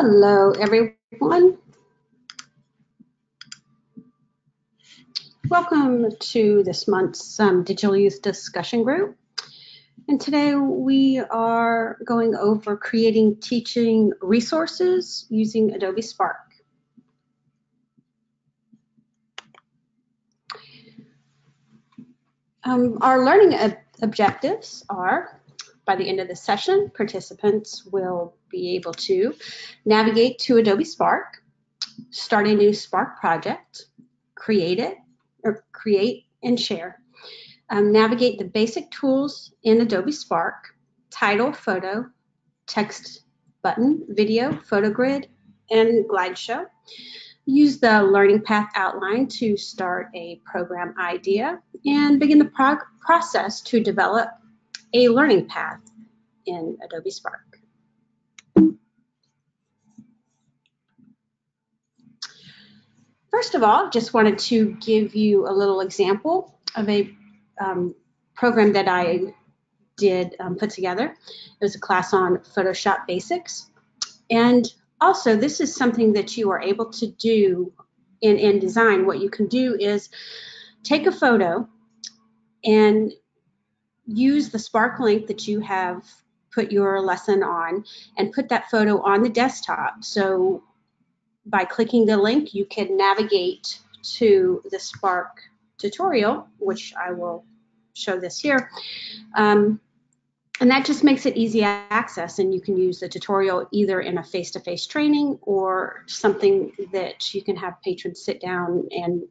Hello, everyone. Welcome to this month's Digital Youth Discussion Group. And today we are going over creating teaching resources using Adobe Spark. Our learning objectives are, by the end of the session, participants will be able to navigate to Adobe Spark, start a new Spark project, create and share, navigate the basic tools in Adobe Spark, title, photo, text, button, video, photo grid, and glide show. Use the learning path outline to start a program idea and begin the process to develop a learning path in Adobe Spark. First of all, just wanted to give you a little example of a program that I did put together. It was a class on Photoshop basics. And also, this is something that you are able to do in InDesign. What you can do is take a photo and use the Spark link that you have put your lesson on and put that photo on the desktop. So by clicking the link, you can navigate to the Spark tutorial, which I will show this here. And that just makes it easy access, and you can use the tutorial either in a face-to-face training or something that you can have patrons sit down and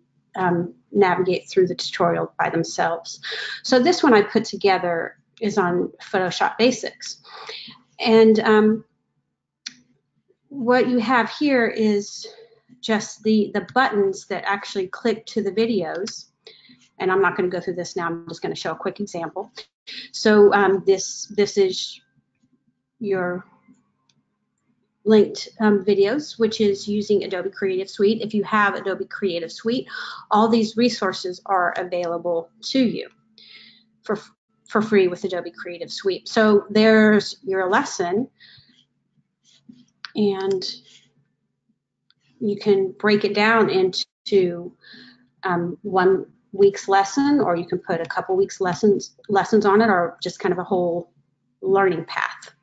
navigate through the tutorial by themselves. So this one I put together is on Photoshop Basics. And what you have here is just the buttons that actually click to the videos. And I'm not going to go through this now. I'm just going to show a quick example. So this is your linked videos, which is using Adobe Creative Suite. If you have Adobe Creative Suite, all these resources are available to you for free with Adobe Creative Suite. So there's your lesson, and you can break it down into 1 week's lesson, or you can put a couple weeks lessons on it, or just kind of a whole learning path.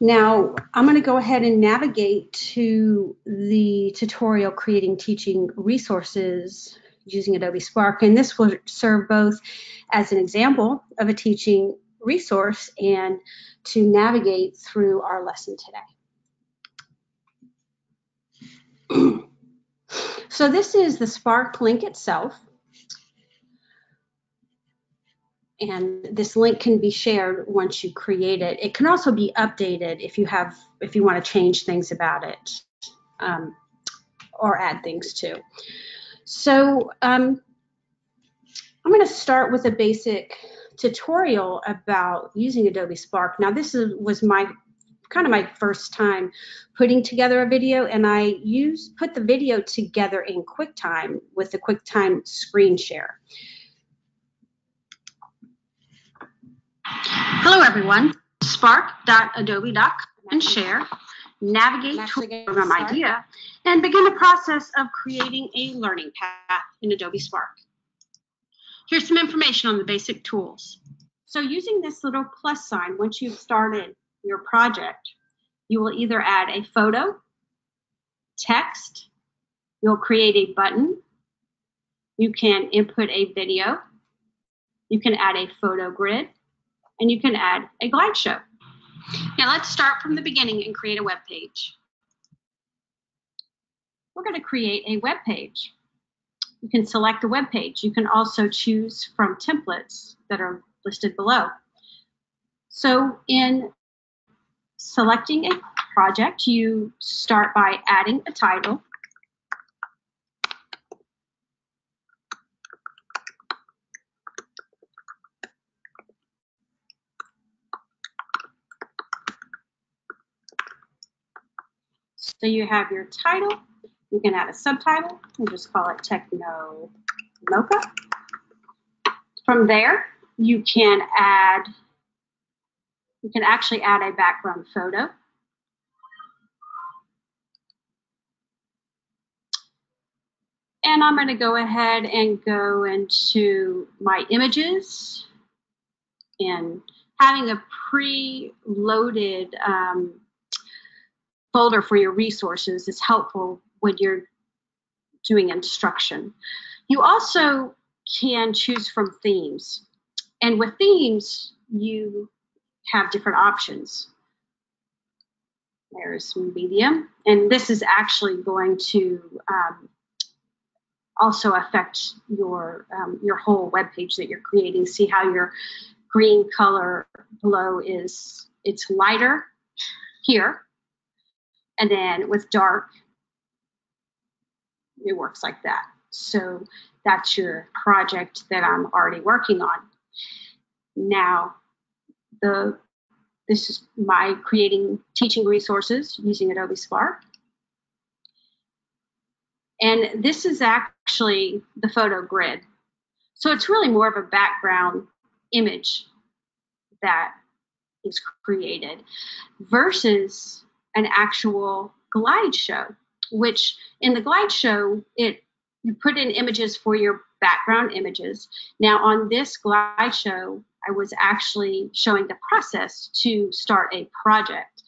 Now, I'm going to go ahead and navigate to the tutorial creating teaching resources using Adobe Spark, and this will serve both as an example of a teaching resource and to navigate through our lesson today. So this is the Spark link itself, and this link can be shared once you create it. It can also be updated if you want to change things about it or add things to. So I'm going to start with a basic tutorial about using Adobe Spark. Now this was my first time putting together a video, and I put the video together in QuickTime with the QuickTime screen share. Hello everyone, spark.adobe.com and share, navigate to a program idea, and begin the process of creating a learning path in Adobe Spark. Here's some information on the basic tools. So using this little plus sign, once you've started your project, you will either add a photo, text, you'll create a button, you can input a video, you can add a photo grid, and you can add a glide show. Now let's start from the beginning and create a web page. We're going to create a web page. You can select a web page. You can also choose from templates that are listed below. So in selecting a project, you start by adding a title. So you have your title. You can add a subtitle. We'll just call it Techno Mocha. From there, you can actually add a background photo. And I'm going to go ahead and go into my images, and having a pre-loaded folder for your resources is helpful when you're doing instruction. You also can choose from themes. And with themes, you have different options. There's medium, and this is actually going to also affect your whole web page that you're creating. See how your green color below it's lighter here, and then with dark, it works like that. So that's your project that I'm already working on. Now, this is my creating teaching resources using Adobe Spark. And this is actually the photo grid. So it's really more of a background image that is created versus an actual glide show, which in the glide show, you put in images for your background images. Now on this glide show, I was actually showing the process to start a project.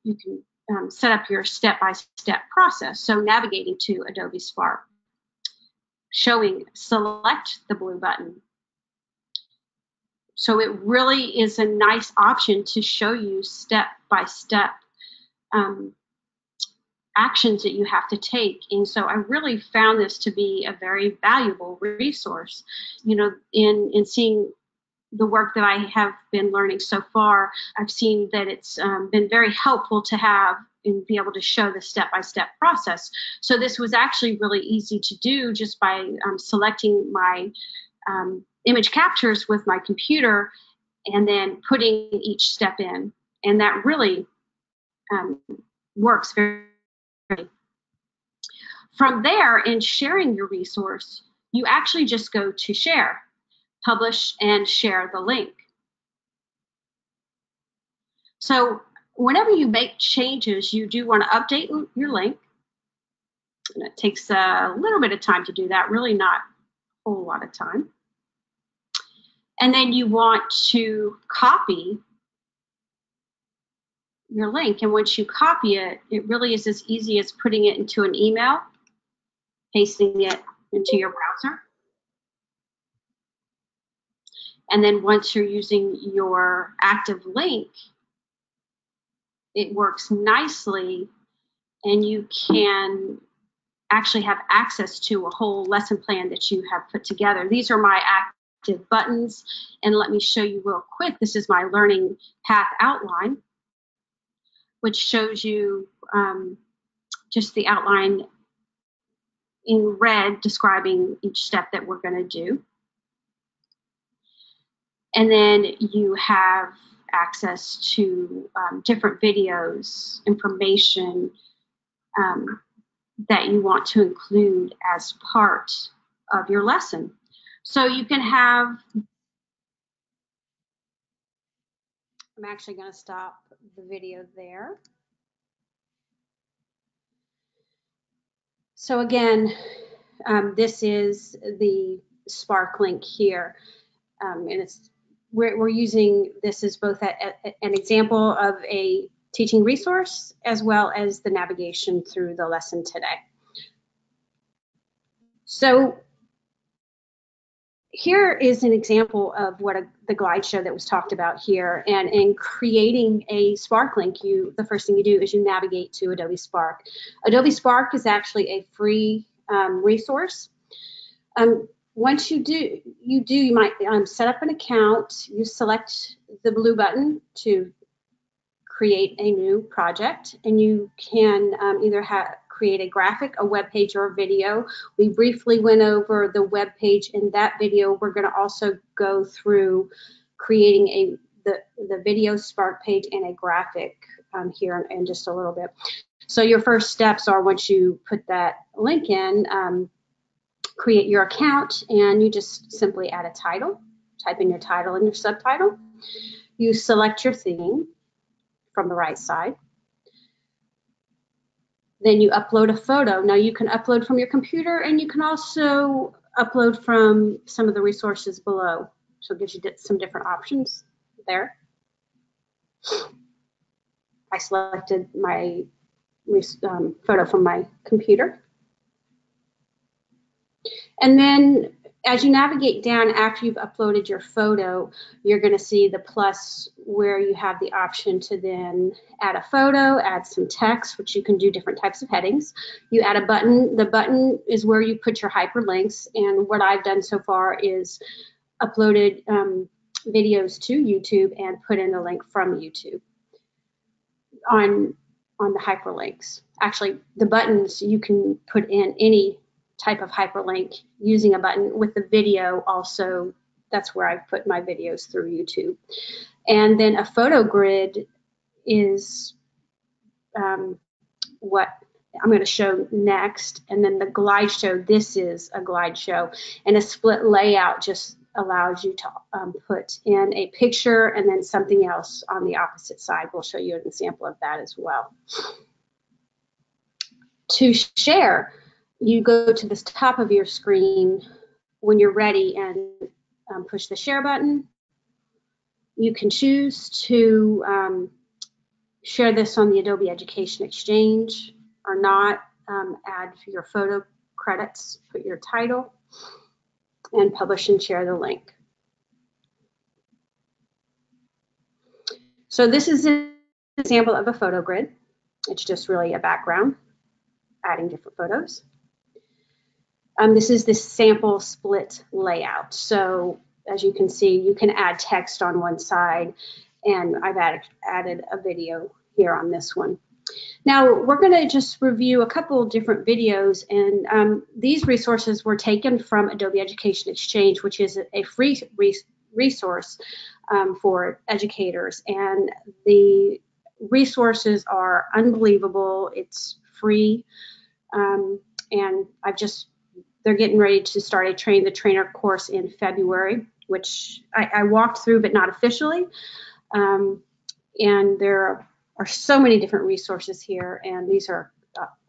You can set up your step-by-step process. So navigating to Adobe Spark, select the blue button. So it really is a nice option to show you step-by-step actions that you have to take. And so I really found this to be a very valuable resource. You know, in seeing the work that I have been learning so far, I've seen that it's been very helpful to have and be able to show the step-by-step process. So this was actually really easy to do just by selecting my image captures with my computer and then putting each step in. And that really works very. From there, in sharing your resource, you actually just go to share, publish, and share the link. So whenever you make changes, you do want to update your link. And it takes a little bit of time to do that, really not a whole lot of time. And then you want to copy your link. And once you copy it, it really is as easy as putting it into an email, pasting it into your browser. And then once you're using your active link, it works nicely, and you can actually have access to a whole lesson plan that you have put together. These are my active buttons, and let me show you real quick. This is my learning path outline, which shows you just the outline in red describing each step that we're going to do. And then you have access to different videos, information that you want to include as part of your lesson. So you can have, I'm actually going to stop the video there. So again, this is the Spark link here, and we're using this as both an example of a teaching resource as well as the navigation through the lesson today. So here is an example of what the glide show that was talked about here. And in creating a Spark link, the first thing you do is you navigate to Adobe Spark. Adobe Spark is actually a free resource. Once you do, you might set up an account. You select the blue button to create a new project, and you can either create a graphic, a web page, or a video. We briefly went over the web page in that video. We're going to also go through creating the video Spark page and a graphic here in just a little bit. So your first steps are, once you put that link in, create your account, and you just simply add a title type in your title and your subtitle. You select your theme from the right side. Then you upload a photo. Now you can upload from your computer, and you can also upload from some of the resources below. So it gives you some different options there. I selected my photo from my computer. And then as you navigate down after you've uploaded your photo, you're going to see the plus where you have the option to then add a photo, add some text, which you can do different types of headings. You add a button. The button is where you put your hyperlinks. And what I've done so far is uploaded videos to YouTube and put in a link from YouTube on the hyperlinks. Actually, the buttons, you can put in any type of hyperlink using a button. With the video also, that's where I've put my videos through YouTube. And then a photo grid is what I'm going to show next. And then the glide show, this is a glide show. And a split layout just allows you to put in a picture and then something else on the opposite side. We'll show you an example of that as well. To share, you go to the top of your screen when you're ready and push the share button. You can choose to share this on the Adobe Education Exchange or not. Add your photo credits, put your title, and publish and share the link. So this is an example of a photo grid. It's just really a background, adding different photos. This is the sample split layout. So as you can see, you can add text on one side, and I've added a video here on this one. Now we're going to just review a couple different videos, and these resources were taken from Adobe Education Exchange, which is a free resource for educators, and the resources are unbelievable. It's free, and they're getting ready to start a Train the Trainer course in February, which I walked through, but not officially. And there are so many different resources here, and these are,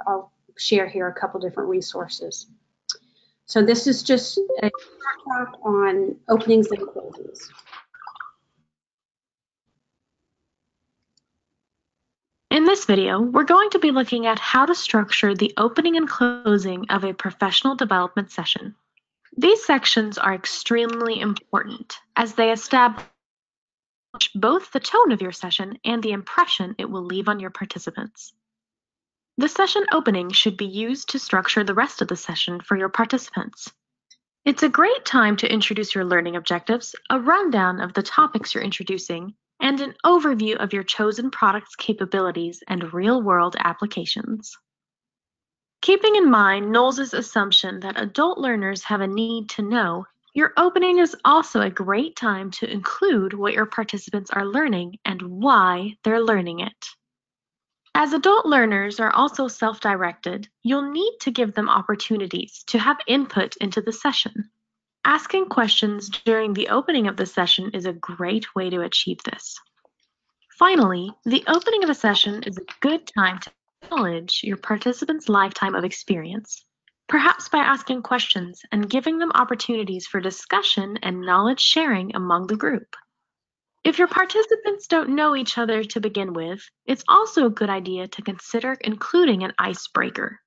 I'll share here a couple different resources. So this is just a talk on openings and closings. In this video, we're going to be looking at how to structure the opening and closing of a professional development session. These sections are extremely important as they establish both the tone of your session and the impression it will leave on your participants. The session opening should be used to structure the rest of the session for your participants. It's a great time to introduce your learning objectives, a rundown of the topics you're introducing, and an overview of your chosen product's capabilities and real-world applications. Keeping in mind Knowles' assumption that adult learners have a need to know, your opening is also a great time to include what your participants are learning and why they're learning it. As adult learners are also self-directed, you'll need to give them opportunities to have input into the session. Asking questions during the opening of the session is a great way to achieve this. Finally, the opening of a session is a good time to acknowledge your participants' lifetime of experience, perhaps by asking questions and giving them opportunities for discussion and knowledge sharing among the group. If your participants don't know each other to begin with, it's also a good idea to consider including an icebreaker.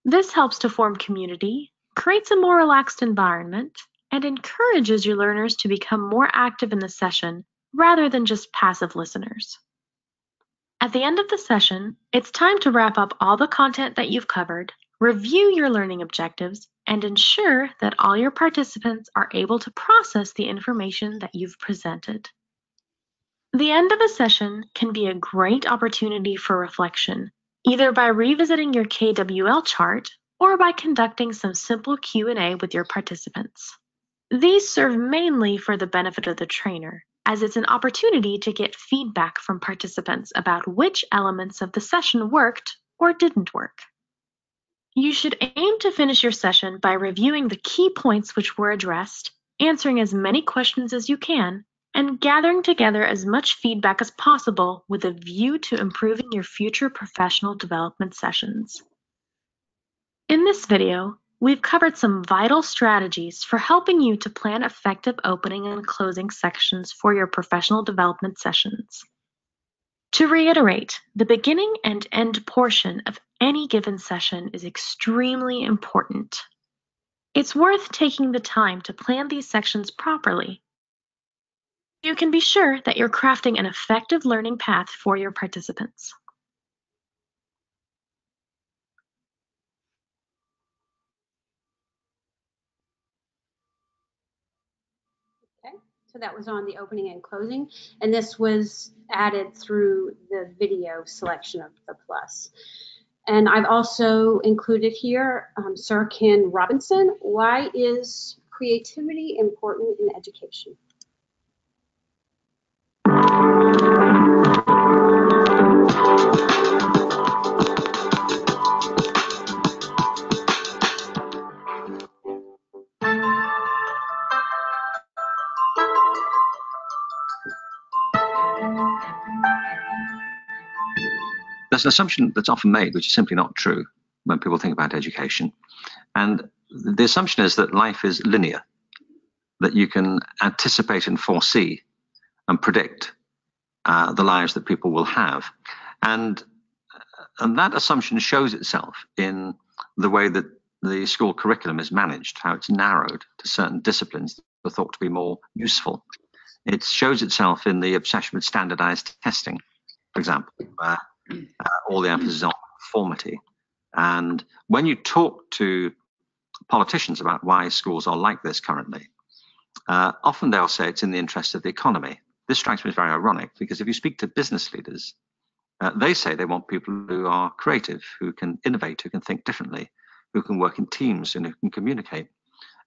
This helps to form community, creates a more relaxed environment, and encourages your learners to become more active in the session rather than just passive listeners. At the end of the session, it's time to wrap up all the content that you've covered, review your learning objectives, and ensure that all your participants are able to process the information that you've presented. The end of a session can be a great opportunity for reflection, either by revisiting your KWL chart or by conducting some simple Q&A with your participants. These serve mainly for the benefit of the trainer, as it's an opportunity to get feedback from participants about which elements of the session worked or didn't work. You should aim to finish your session by reviewing the key points which were addressed answering as many questions as you can, and gathering together as much feedback as possible with a view to improving your future professional development sessions. In this video, we've covered some vital strategies for helping you to plan effective opening and closing sections for your professional development sessions. To reiterate, the beginning and end portion of any given session is extremely important. It's worth taking the time to plan these sections properly. You can be sure that you're crafting an effective learning path for your participants. Okay, so that was on the opening and closing, and this was added through the video selection of the plus. And I've also included here Sir Ken Robinson. Why is creativity important in education? There's an assumption that's often made, which is simply not true when people think about education. And the assumption is that life is linear, that you can anticipate and foresee and predict the lives that people will have. And that assumption shows itself in the way that the school curriculum is managed, how it's narrowed to certain disciplines that are thought to be more useful. It shows itself in the obsession with standardized testing, for example, all the emphasis on conformity. And when you talk to politicians about why schools are like this currently, often they'll say it's in the interest of the economy. This strikes me as very ironic, because if you speak to business leaders, they say they want people who are creative, who can innovate, who can think differently, who can work in teams, and who can communicate.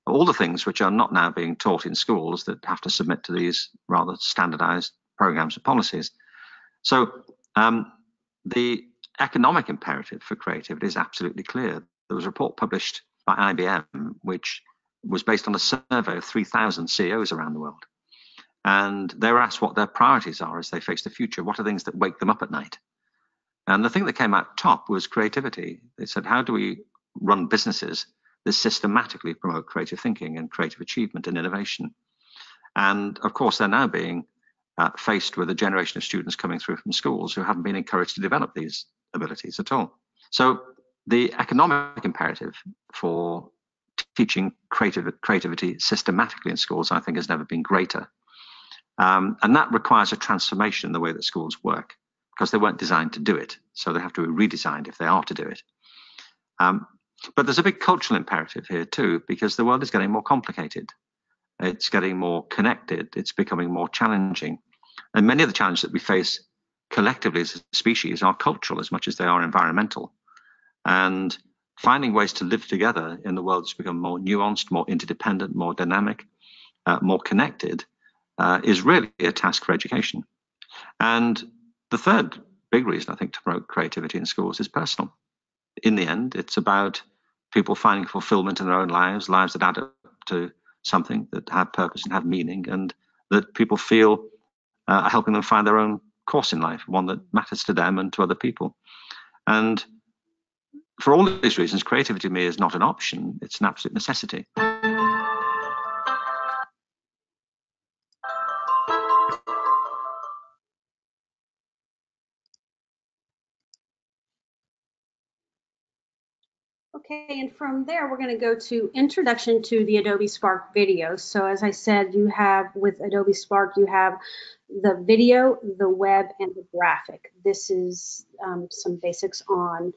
All the things which are not now being taught in schools that have to submit to these rather standardized programs and policies. So the economic imperative for creativity is absolutely clear. There was a report published by IBM, which was based on a survey of 3,000 CEOs around the world. And they were asked what their priorities are as they face the future. What are things that wake them up at night? And the thing that came out top was creativity. They said, how do we run businesses that systematically promote creative thinking and creative achievement and innovation? And of course, they're now being faced with a generation of students coming through from schools who haven't been encouraged to develop these abilities at all. So the economic imperative for teaching creativity systematically in schools, I think, has never been greater. And that requires a transformation in the way that schools work, because they weren't designed to do it. So they have to be redesigned if they are to do it. But there's a big cultural imperative here too, because the world is getting more complicated. It's getting more connected. It's becoming more challenging. And many of the challenges that we face collectively as a species are cultural as much as they are environmental. And finding ways to live together in the world that's become more nuanced, more interdependent, more dynamic, more connected, is really a task for education. And the third big reason, I think, to promote creativity in schools is personal. In the end, it's about people finding fulfillment in their own lives, lives that add up to something, that have purpose and have meaning, and that people feel are helping them find their own course in life, one that matters to them and to other people. And for all of these reasons, creativity to me is not an option, it's an absolute necessity. Okay, and from there, we're going to go to Introduction to the Adobe Spark video. So as I said, you have, with Adobe Spark, you have the video, the web, and the graphic. This is some basics on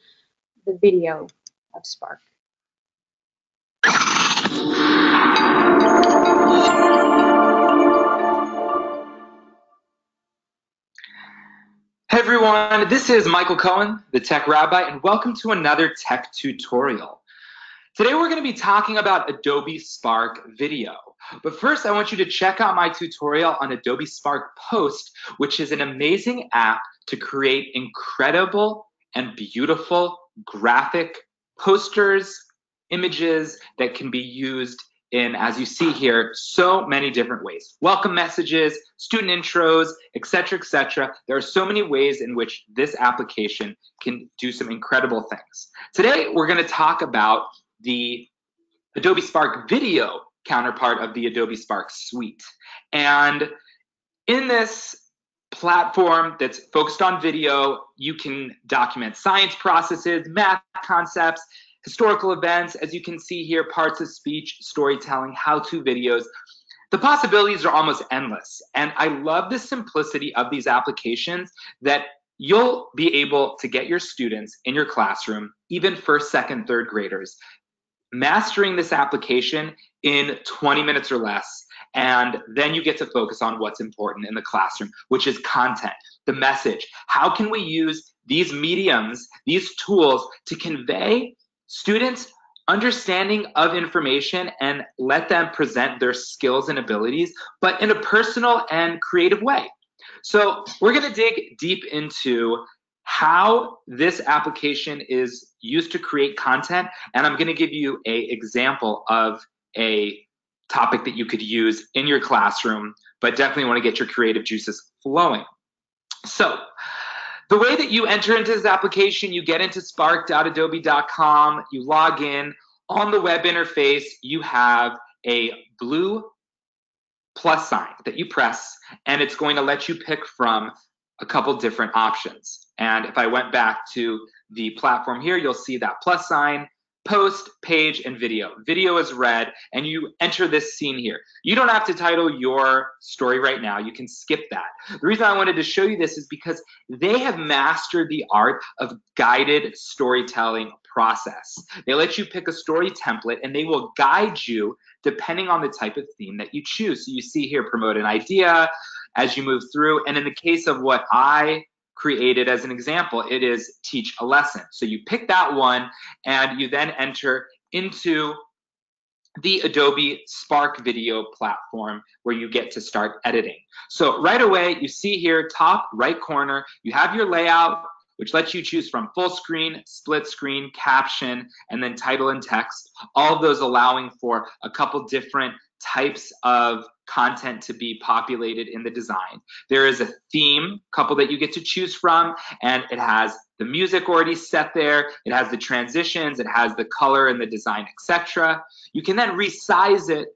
the video of Spark. Hey everyone, this is Michael Cohen, the Tech Rabbi, and welcome to another tech tutorial. Today we're going to be talking about Adobe Spark Video. But first I want you to check out my tutorial on Adobe Spark Post, which is an amazing app to create incredible and beautiful graphic posters, images that can be used in, as you see here, so many different ways. Welcome messages, student intros, etc., etc. There are so many ways in which this application can do some incredible things. Today, we're going to talk about the Adobe Spark Video counterpart of the Adobe Spark Suite. And in this platform that's focused on video, you can document science processes, math concepts, historical events, as you can see here, parts of speech, storytelling, how-to videos. The possibilities are almost endless. And I love the simplicity of these applications that you'll be able to get your students in your classroom, even first, second, third graders, mastering this application in 20 minutes or less. And then you get to focus on what's important in the classroom, which is content, the message. How can we use these mediums, these tools to convey students' understanding of information and let them present their skills and abilities, but in a personal and creative way? So we're going to dig deep into how this application is used to create content, and I'm going to give you an example of a topic that you could use in your classroom, but definitely want to get your creative juices flowing. So the way that you enter into this application, you get into spark.adobe.com, you log in. On the web interface, you have a blue plus sign that you press, and it's going to let you pick from a couple different options. And if I went back to the platform here, you'll see that plus sign, post, page, and video. Video is red, and you enter this scene here. You don't have to title your story right now. You can skip that. The reason I wanted to show you this is because they have mastered the art of guided storytelling process. They let you pick a story template, and they will guide you depending on the type of theme that you choose. So you see here, promote an idea as you move through. And in the case of what I created as an example, it is teach a lesson. So you pick that one, and you then enter into the Adobe Spark video platform where you get to start editing. So right away, you see here, top right corner, you have your layout, which lets you choose from full screen, split screen, caption, and then title and text, all of those allowing for a couple different types of content to be populated in the design. There is a theme, couple that you get to choose from, and it has the music already set there, it has the transitions, it has the color and the design, etc. You can then resize it.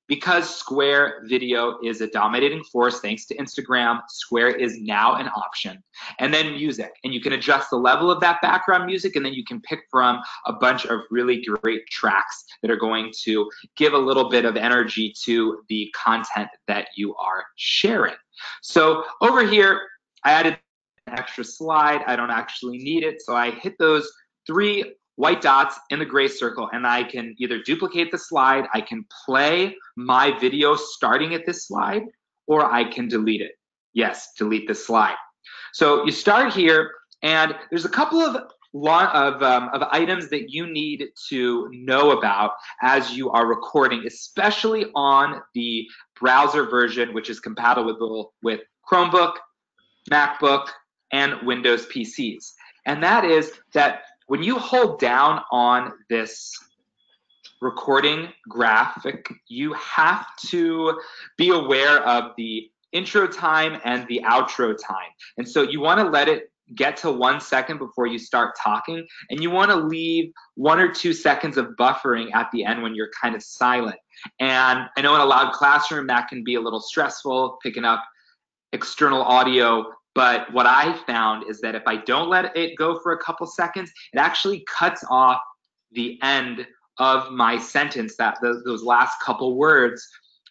Because Square Video is a dominating force, thanks to Instagram, Square is now an option. And then music, and you can adjust the level of that background music, and then you can pick from a bunch of really great tracks that are going to give a little bit of energy to the content that you are sharing. So over here, I added an extra slide. I don't actually need it, so I hit those three white dots in the gray circle, and I can either duplicate the slide, I can play my video starting at this slide, or I can delete it. Yes, delete this slide. So you start here, and there's a couple of items that you need to know about as you are recording, especially on the browser version, which is compatible with Chromebook, MacBook, and Windows PCs. And that is that when you hold down on this recording graphic, you have to be aware of the intro time and the outro time. And so you want to let it get to 1 second before you start talking, and you want to leave 1 or 2 seconds of buffering at the end when you're kind of silent. And I know in a loud classroom that can be a little stressful, picking up external audio. But what I found is that if I don't let it go for a couple seconds, it actually cuts off the end of my sentence, those last couple words,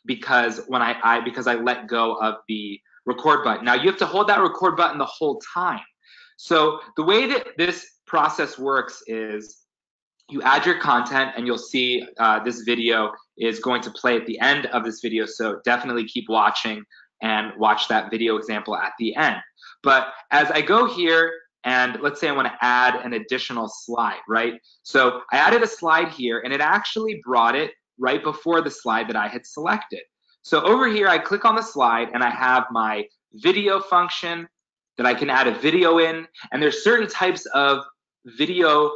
because when I let go of the record button. Now you have to hold that record button the whole time. So the way that this process works is you add your content, and you'll see this video is going to play at the end of this video. So definitely keep watching and watch that video example at the end. But as I go here, and let's say I want to add an additional slide, right? So I added a slide here, and it actually brought it right before the slide that I had selected. So over here, I click on the slide, and I have my video function that I can add a video in, and there's certain types of video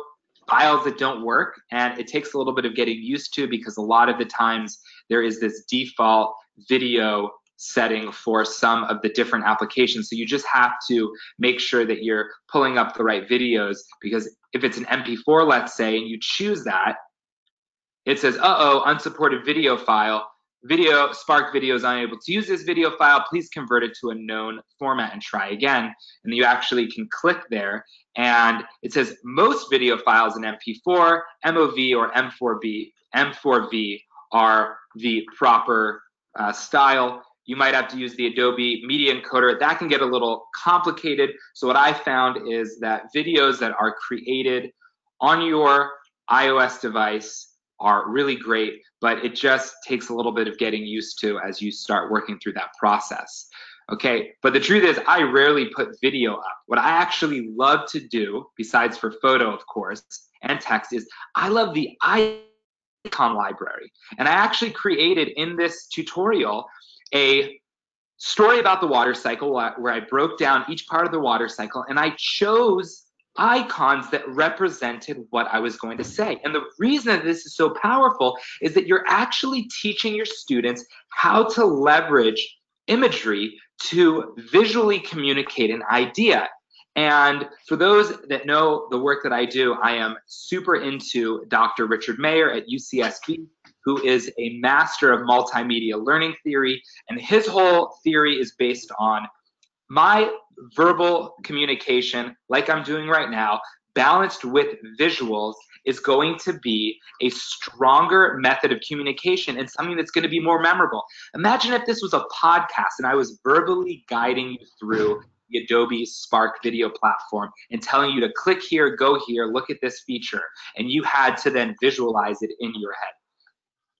files that don't work, and it takes a little bit of getting used to because a lot of the times there is this default video setting for some of the different applications. So you just have to make sure that you're pulling up the right videos, because if it's an MP4, let's say, and you choose that, it says, uh-oh, unsupported video file. Spark video is unable to use this video file. Please convert it to a known format and try again. And you actually can click there, and it says most video files in MP4, MOV, or M4V are the proper style. You might have to use the Adobe Media Encoder. That can get a little complicated. So what I found is that videos that are created on your iOS device are really great, but it just takes a little bit of getting used to as you start working through that process. Okay, but the truth is I rarely put video up. What I actually love to do, besides for photo, of course, and text, is I love the icon library. And I actually created in this tutorial a story about the water cycle where I broke down each part of the water cycle, and I chose icons that represented what I was going to say. And the reason that this is so powerful is that you're actually teaching your students how to leverage imagery to visually communicate an idea. And for those that know the work that I do, I am super into Dr. Richard Mayer at UCSB, who is a master of multimedia learning theory. And his whole theory is based on my verbal communication, like I'm doing right now, balanced with visuals, is going to be a stronger method of communication and something that's going to be more memorable. Imagine if this was a podcast and I was verbally guiding you through the Adobe Spark video platform and telling you to click here, go here, look at this feature, and you had to then visualize it in your head.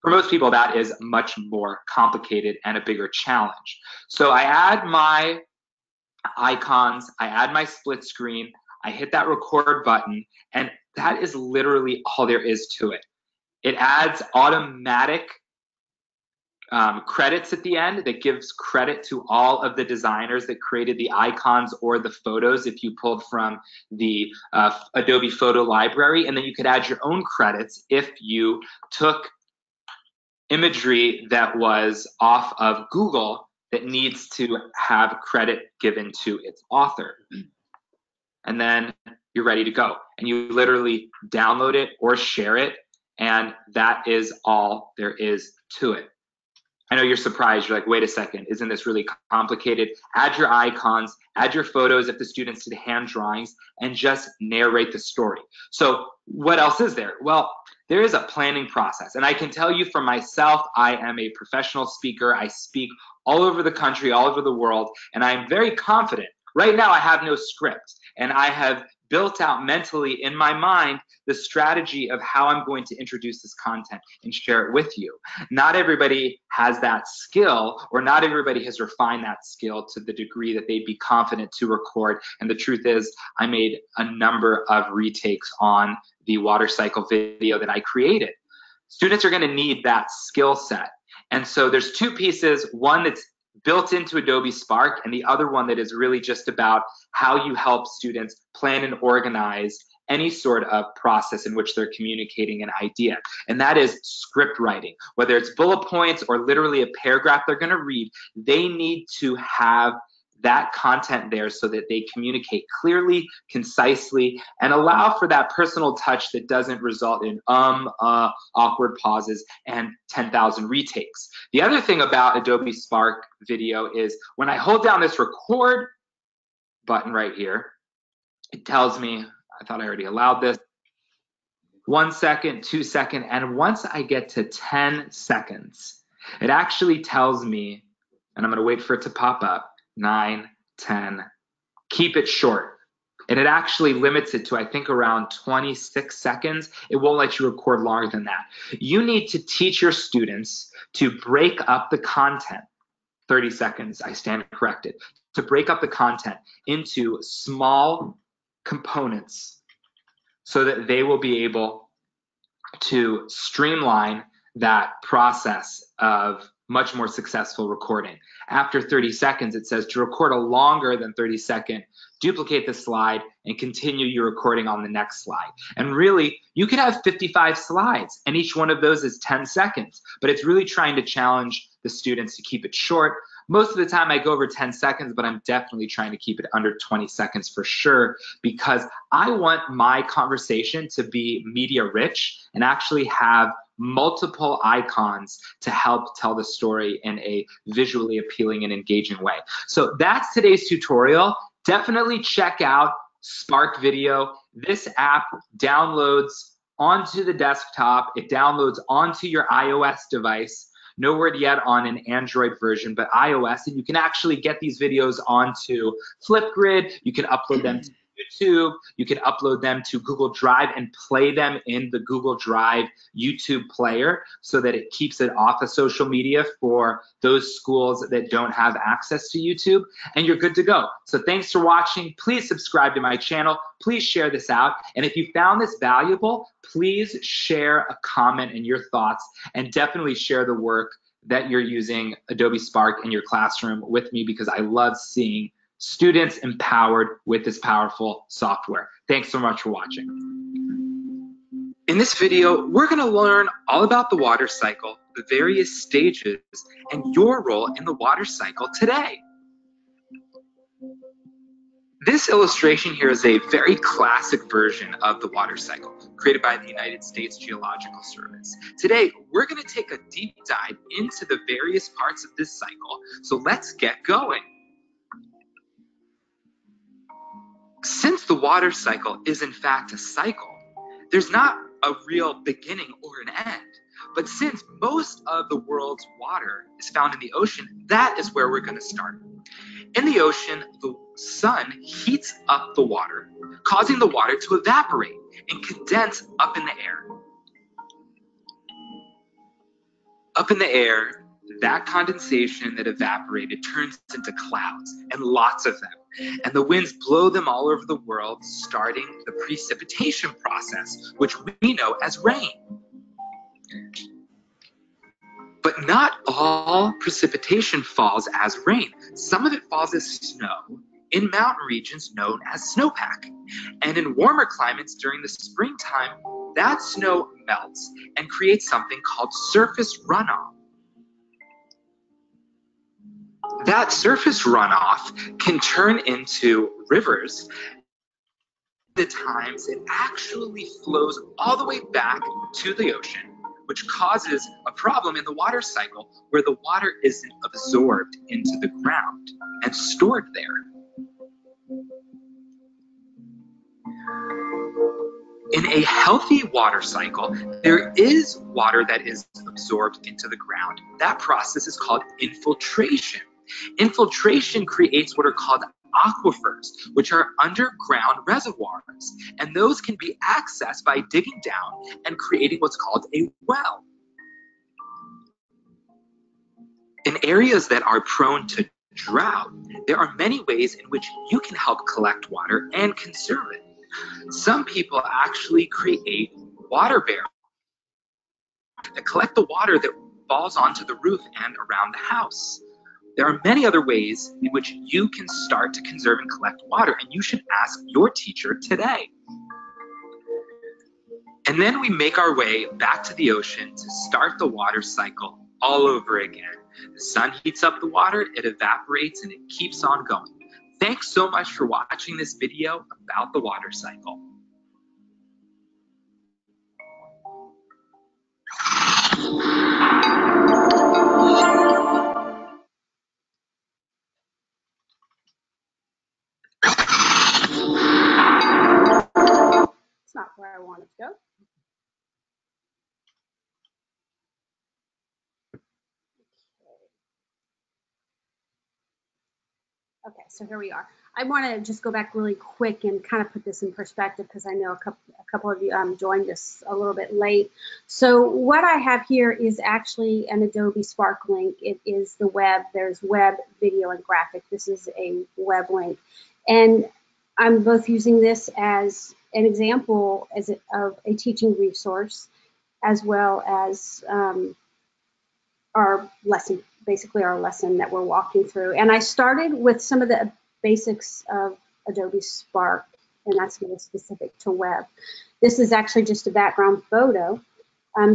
For most people, that is much more complicated and a bigger challenge. So I add my icons, I add my split screen, I hit that record button, and that is literally all there is to it. It adds automatic credits at the end that gives credit to all of the designers that created the icons or the photos if you pulled from the Adobe Photo Library. And then you could add your own credits if you took imagery that was off of Google that needs to have credit given to its author. And then you're ready to go. And you literally download it or share it, and that is all there is to it. I know you're surprised. You're like, wait a second, isn't this really complicated? Add your icons, add your photos if the students did hand drawings, and just narrate the story. So what else is there? Well, there is a planning process. And I can tell you for myself, I am a professional speaker. I speak all over the country, all over the world, and I'm very confident. Right now, I have no script, and I have built out mentally in my mind the strategy of how I'm going to introduce this content and share it with you. Not everybody has that skill, or not everybody has refined that skill to the degree that they'd be confident to record. And the truth is, I made a number of retakes on the water cycle video that I created. Students are going to need that skill set. And so there's two pieces, one that's built into Adobe Spark, and the other one that is really just about how you help students plan and organize any sort of process in which they're communicating an idea. And that is script writing. Whether it's bullet points or literally a paragraph they're going to read, they need to have that content there so that they communicate clearly, concisely, and allow for that personal touch that doesn't result in awkward pauses and 10,000 retakes. The other thing about Adobe Spark video is when I hold down this record button right here, it tells me, I thought I already allowed this, 1 second, 2 seconds, and once I get to 10 seconds, it actually tells me, and I'm going to wait for it to pop up, 9, 10, keep it short. And it actually limits it to, I think, around 26 seconds. It won't let you record longer than that. You need to teach your students to break up the content, 30 seconds, I stand corrected, to break up the content into small components so that they will be able to streamline that process of much more successful recording. After 30 seconds, it says to record a longer than 30-second, duplicate the slide and continue your recording on the next slide. And really, you could have 55 slides and each one of those is 10 seconds, but it's really trying to challenge the students to keep it short. Most of the time I go over 10 seconds, but I'm definitely trying to keep it under 20 seconds for sure, because I want my conversation to be media rich and actually have multiple icons to help tell the story in a visually appealing and engaging way. So that's today's tutorial. Definitely check out Spark Video. This app downloads onto the desktop. It downloads onto your iOS device. No word yet on an Android version, but iOS, and you can actually get these videos onto Flipgrid. You can upload them to YouTube. You can upload them to Google Drive and play them in the Google Drive YouTube player so that it keeps it off of social media for those schools that don't have access to YouTube, and you're good to go. So thanks for watching. Please subscribe to my channel. Please share this out. And if you found this valuable, please share a comment and your thoughts, and definitely share the work that you're using Adobe Spark in your classroom with me, because I love seeing students empowered with this powerful software. Thanks so much for watching. In this video, we're going to learn all about the water cycle, the various stages, and your role in the water cycle today. This illustration here is a very classic version of the water cycle created by the United States Geological Service. Today, we're going to take a deep dive into the various parts of this cycle, so let's get going. Since the water cycle is in fact a cycle, there's not a real beginning or an end. But since most of the world's water is found in the ocean, that is where we're going to start. In the ocean, the sun heats up the water, causing the water to evaporate and condense up in the air. Up in the air, that condensation that evaporated turns into clouds, and lots of them. And the winds blow them all over the world, starting the precipitation process, which we know as rain. But not all precipitation falls as rain. Some of it falls as snow in mountain regions known as snowpack. And in warmer climates during the springtime, that snow melts and creates something called surface runoff. That surface runoff can turn into rivers. At times, it actually flows all the way back to the ocean, which causes a problem in the water cycle where the water isn't absorbed into the ground and stored there. In a healthy water cycle, there is water that is absorbed into the ground. That process is called infiltration. Infiltration creates what are called aquifers, which are underground reservoirs, and those can be accessed by digging down and creating what's called a well. In areas that are prone to drought, there are many ways in which you can help collect water and conserve it. Some people actually create water barrels that collect the water that falls onto the roof and around the house. There are many other ways in which you can start to conserve and collect water, and you should ask your teacher today. And then we make our way back to the ocean to start the water cycle all over again. The sun heats up the water, it evaporates, and it keeps on going. Thanks so much for watching this video about the water cycle. It's not where I want it to go. Okay, so here we are. I want to just go back really quick and kind of put this in perspective because I know a couple of you joined us a little bit late. So what I have here is actually an Adobe Spark link. It is the web. There's web, video, and graphic. This is a web link. And I'm both using this as an example of a teaching resource as well as our lesson, basically our lesson that we're walking through. And I started with some of the basics of Adobe Spark, and that's more specific to web. This is actually just a background photo.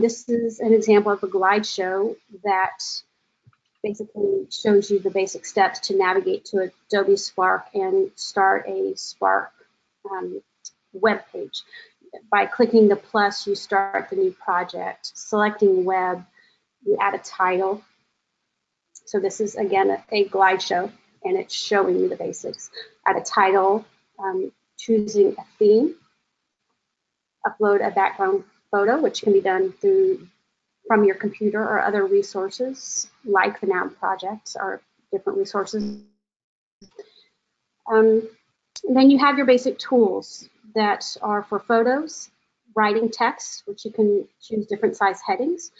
This is an example of a glide show that basically shows you the basic steps to navigate to Adobe Spark and start a Spark web page. By clicking the plus, you start the new project. Selecting web, you add a title. So this is, again, a glide show, and it's showing you the basics. Add a title, choosing a theme, upload a background photo, which can be done from your computer or other resources, like the Noun projects or different resources. Then you have your basic tools that are for photos, writing text, which you can choose different size headings.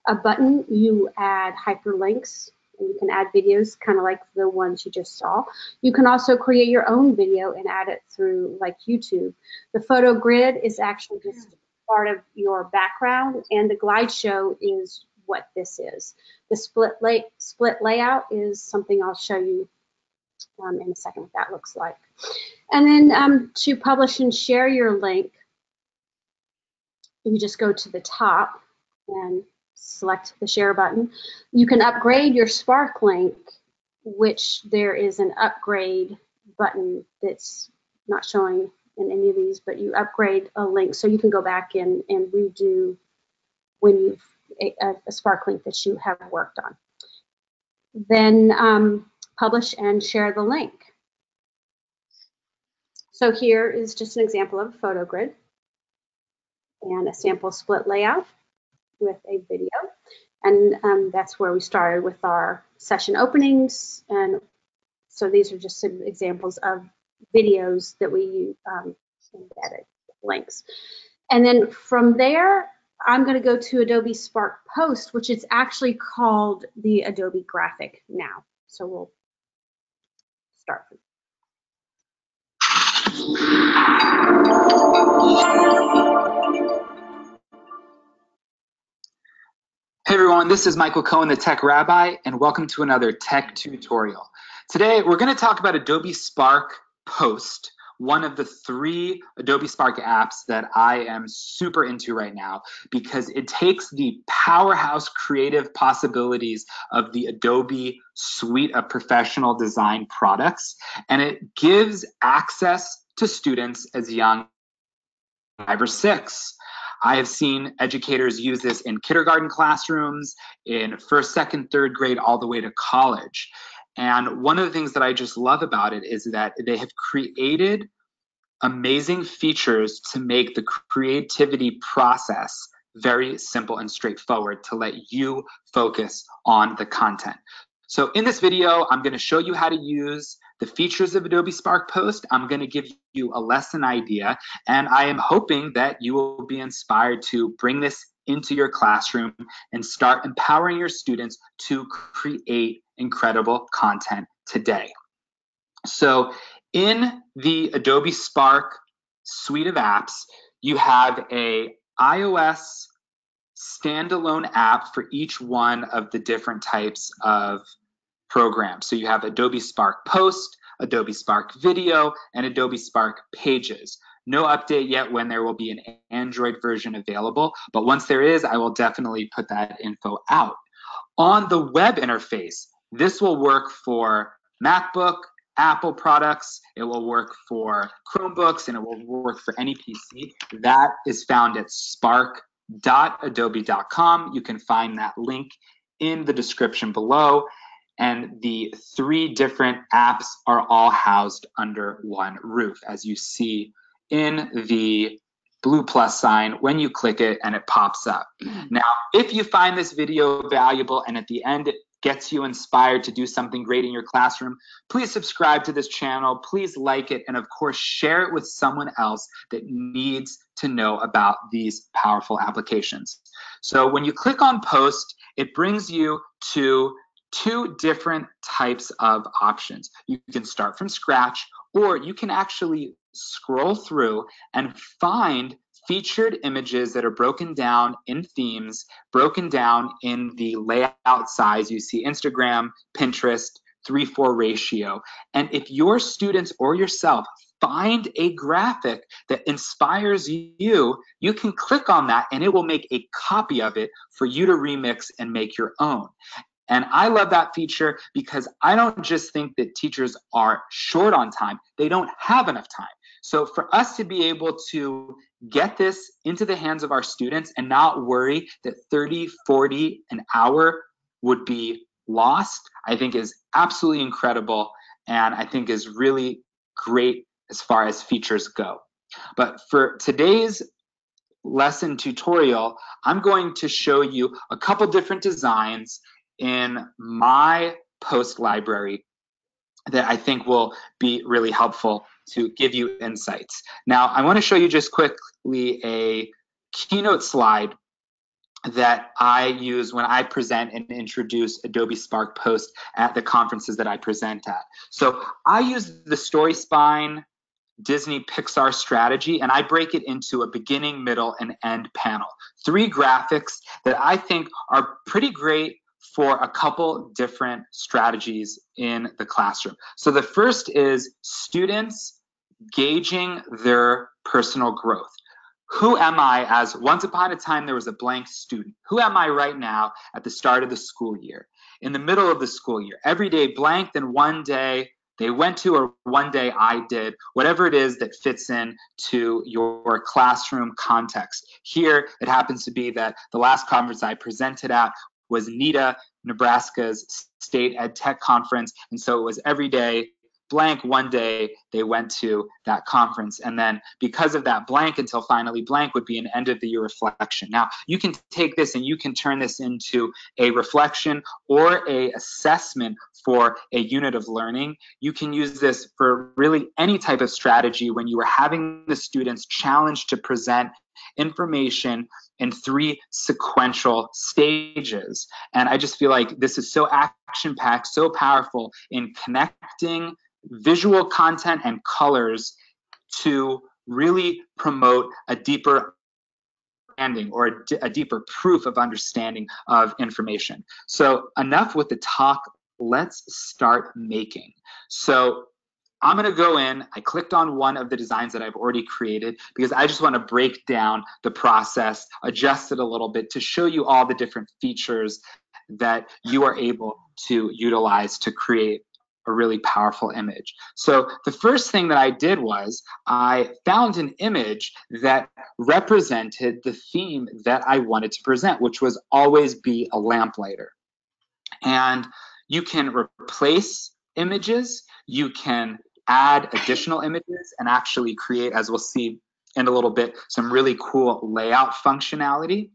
A button, you add hyperlinks, and you can add videos kind of like the ones you just saw. You can also create your own video and add it through like YouTube. The photo grid is actually just part of your background, and the glide show is what this is. The split layout is something I'll show you in a second what that looks like. And then to publish and share your link, you just go to the top and select the share button. You can upgrade your Spark link, which there is an upgrade button that's not showing in any of these, but you upgrade a link so you can go back and redo when you've a Spark link that you have worked on. Then publish and share the link. So here is just an example of a photo grid and a sample split layout with a video. And that's where we started with our session openings. And so these are just some examples of videos that we embedded links. And then from there, I'm going to go to Adobe Spark Post, which is actually called the Adobe Graphic now. So we'll start. Hey everyone, this is Michael Cohen, the Tech Rabbi, and welcome to another tech tutorial. Today we're going to talk about Adobe Spark Post, one of the 3 Adobe Spark apps that I am super into right now because it takes the powerhouse creative possibilities of the Adobe suite of professional design products, and it gives access to students as young as 5 or 6. I have seen educators use this in kindergarten classrooms, in 1st, 2nd, 3rd grade, all the way to college. And one of the things that I just love about it is that they have created amazing features to make the creativity process very simple and straightforward to let you focus on the content. So in this video, I'm going to show you how to use the features of Adobe Spark Post. I'm going to give you a lesson idea, and I am hoping that you will be inspired to bring this into your classroom and start empowering your students to create incredible content today. So in the Adobe Spark suite of apps, you have a iOS standalone app for each one of the different types of programs. So you have Adobe Spark Post, Adobe Spark Video, and Adobe Spark Pages. No update yet when there will be an Android version available, but once there is, I will definitely put that info out. On the web interface, this will work for MacBook, Apple products, it will work for Chromebooks, and it will work for any PC. That is found at spark.adobe.com. You can find that link in the description below. And the 3 different apps are all housed under one roof, as you see in the blue plus sign when you click it and it pops up. Now, if you find this video valuable and at the end it gets you inspired to do something great in your classroom, please subscribe to this channel, please like it, and of course share it with someone else that needs to know about these powerful applications. So when you click on Post, it brings you to 2 different types of options. You can start from scratch, or you can actually scroll through and find featured images that are broken down in themes, broken down in the layout size. You see Instagram, Pinterest, 3:4 ratio. And if your students or yourself find a graphic that inspires you, you can click on that and it will make a copy of it for you to remix and make your own. And I love that feature because I don't just think that teachers are short on time, they don't have enough time. So for us to be able to get this into the hands of our students and not worry that 30, 40 an hour would be lost, I think is absolutely incredible, and I think is really great as far as features go. But for today's lesson tutorial, I'm going to show you a couple different designs in my post library that I think will be really helpful to give you insights. Now, I want to show you just quickly a Keynote slide that I use when I present and introduce Adobe Spark posts at the conferences that I present at. So I use the Story Spine Disney Pixar strategy, and I break it into a beginning, middle, and end panel. 3 graphics that I think are pretty great for a couple different strategies in the classroom. So the first is students gauging their personal growth. Who am I as once upon a time there was a blank student? Who am I right now at the start of the school year? In the middle of the school year, every day blank, then one day they went to, or one day I did, whatever it is that fits in to your classroom context. Here, it happens to be that the last conference I presented at was NEDA, Nebraska's State Ed Tech Conference, and so it was every day blank, one day they went to that conference. And then because of that blank until finally blank would be an end of the year reflection. Now, you can take this and you can turn this into a reflection or a assessment for a unit of learning. You can use this for really any type of strategy when you are having the students challenged to present information in 3 sequential stages. And I just feel like this is so action-packed, so powerful in connecting visual content and colors to really promote a deeper understanding or a deeper proof of understanding of information. So enough with the talk, let's start making. So I'm going to go in. I clicked on one of the designs that I've already created because I just want to break down the process, adjust it a little bit to show you all the different features that you are able to utilize to create a really powerful image. So the first thing that I did was I found an image that represented the theme that I wanted to present, which was always be a lamplighter. And you can replace images, you can add additional images and actually create, as we'll see in a little bit, some really cool layout functionality.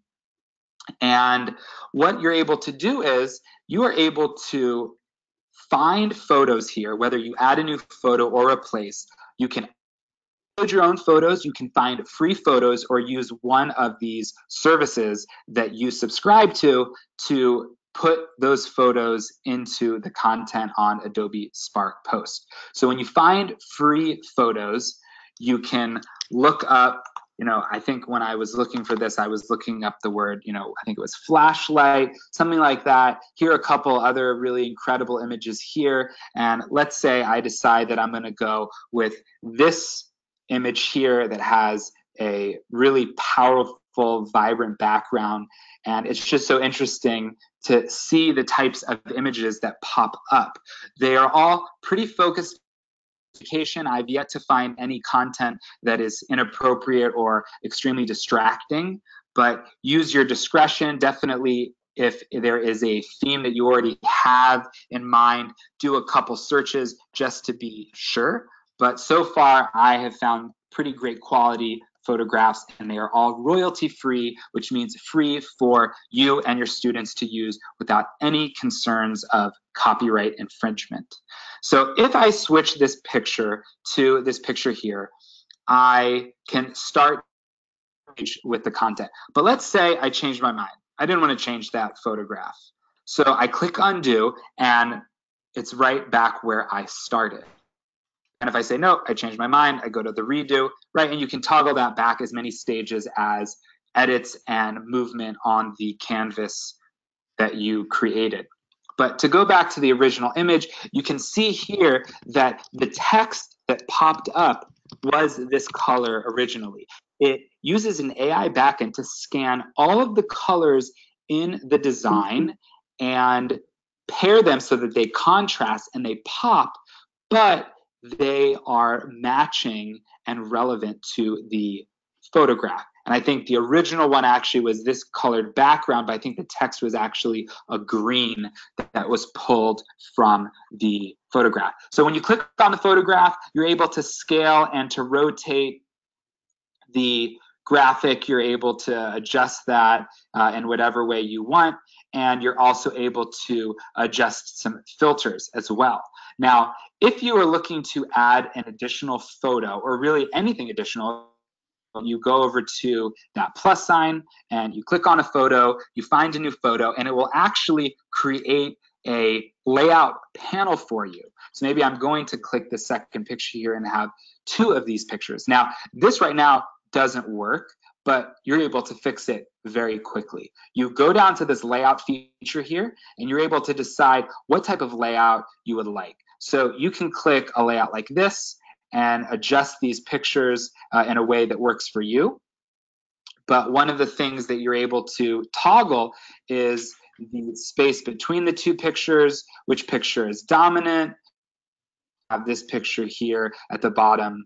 And what you're able to do is you are able to find photos here, whether you add a new photo or replace. You can upload your own photos, you can find free photos, or use one of these services that you subscribe to put those photos into the content on Adobe Spark Post. So when you find free photos, you can look up, I think when I was looking for this, I was looking up the word, I think it was flashlight, something like that. Here are a couple other really incredible images here. And let's say I decide that I'm going to go with this image here that has a really powerful, vibrant background. And it's just so interesting to see the types of images that pop up. They are all pretty focused. I've yet to find any content that is inappropriate or extremely distracting, but use your discretion. Definitely, if there is a theme that you already have in mind, do a couple searches just to be sure. But so far, I have found pretty great quality photographs, and they are all royalty free, which means free for you and your students to use without any concerns of copyright infringement. So if I switch this picture to this picture here, I can start with the content. But let's say I changed my mind. I didn't want to change that photograph. So I click undo, and it's right back where I started. And if I say, no, I changed my mind, I go to the redo, right? And you can toggle that back as many stages as edits and movement on the canvas that you created. But to go back to the original image, you can see here that the text that popped up was this color originally. It uses an AI backend to scan all of the colors in the design and pair them so that they contrast and they pop, but they are matching and relevant to the photograph. And I think the original one actually was this colored background, but I think the text was actually a green that was pulled from the photograph. So when you click on the photograph, you're able to scale and to rotate the graphic. You're able to adjust that in whatever way you want. And you're also able to adjust some filters as well. Now, if you are looking to add an additional photo or really anything additional, you go over to that plus sign and you click on a photo, you find a new photo, and it will actually create a layout panel for you. So maybe I'm going to click the second picture here and have two of these pictures. Now, this right now doesn't work, but you're able to fix it very quickly. You go down to this layout feature here, and you're able to decide what type of layout you would like. So you can click a layout like this and adjust these pictures in a way that works for you. But one of the things that you're able to toggle is the space between the two pictures, which picture is dominant. Have this picture here at the bottom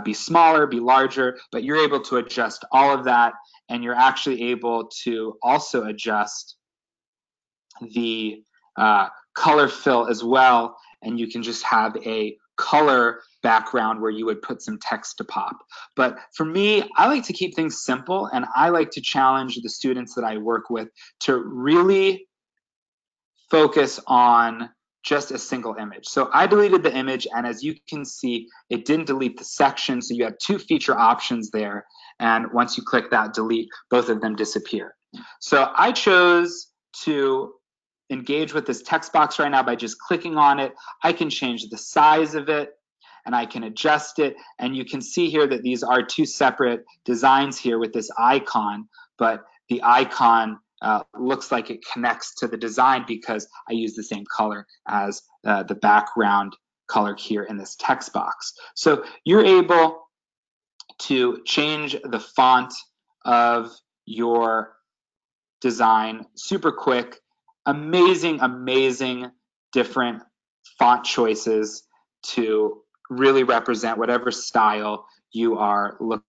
be smaller, be larger, but you're able to adjust all of that, and you're actually able to also adjust the color fill as well, and you can just have a color background where you would put some text to pop. But for me, I like to keep things simple, and I like to challenge the students that I work with to really focus on just a single image. So I deleted the image, and as you can see, it didn't delete the section, so you have two feature options there, and once you click that delete, both of them disappear. So I chose to engage with this text box right now by just clicking on it. I can change the size of it, and I can adjust it, and you can see here that these are two separate designs here with this icon, but the icon looks like it connects to the design because I use the same color as the background color here in this text box. So you're able to change the font of your design super quick. Amazing, amazing different font choices to really represent whatever style you are looking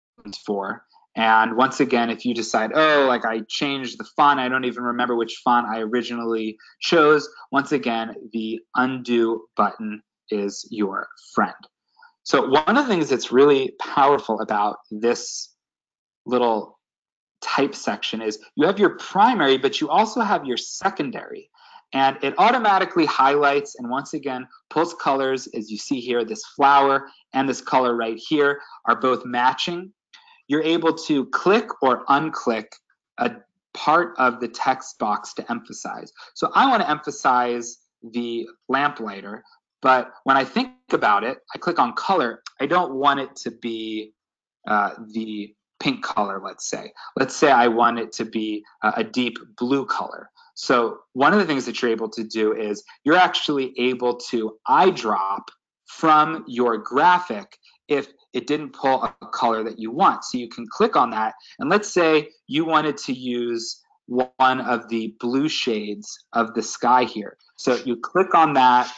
for. And once again, if you decide, oh, like I changed the font, I don't even remember which font I originally chose, once again, the undo button is your friend. So one of the things that's really powerful about this little type section is you have your primary, but you also have your secondary. And it automatically highlights and once again pulls colors. As you see here, this flower and this color right here are both matching. You're able to click or unclick a part of the text box to emphasize. So I want to emphasize the lamplighter, but when I think about it, I click on color. I don't want it to be the pink color, let's say. Let's say I want it to be a deep blue color. So one of the things that you're able to do is you're actually able to eyedrop from your graphic if it didn't pull a color that you want. So you can click on that, and let's say you wanted to use one of the blue shades of the sky here. So you click on that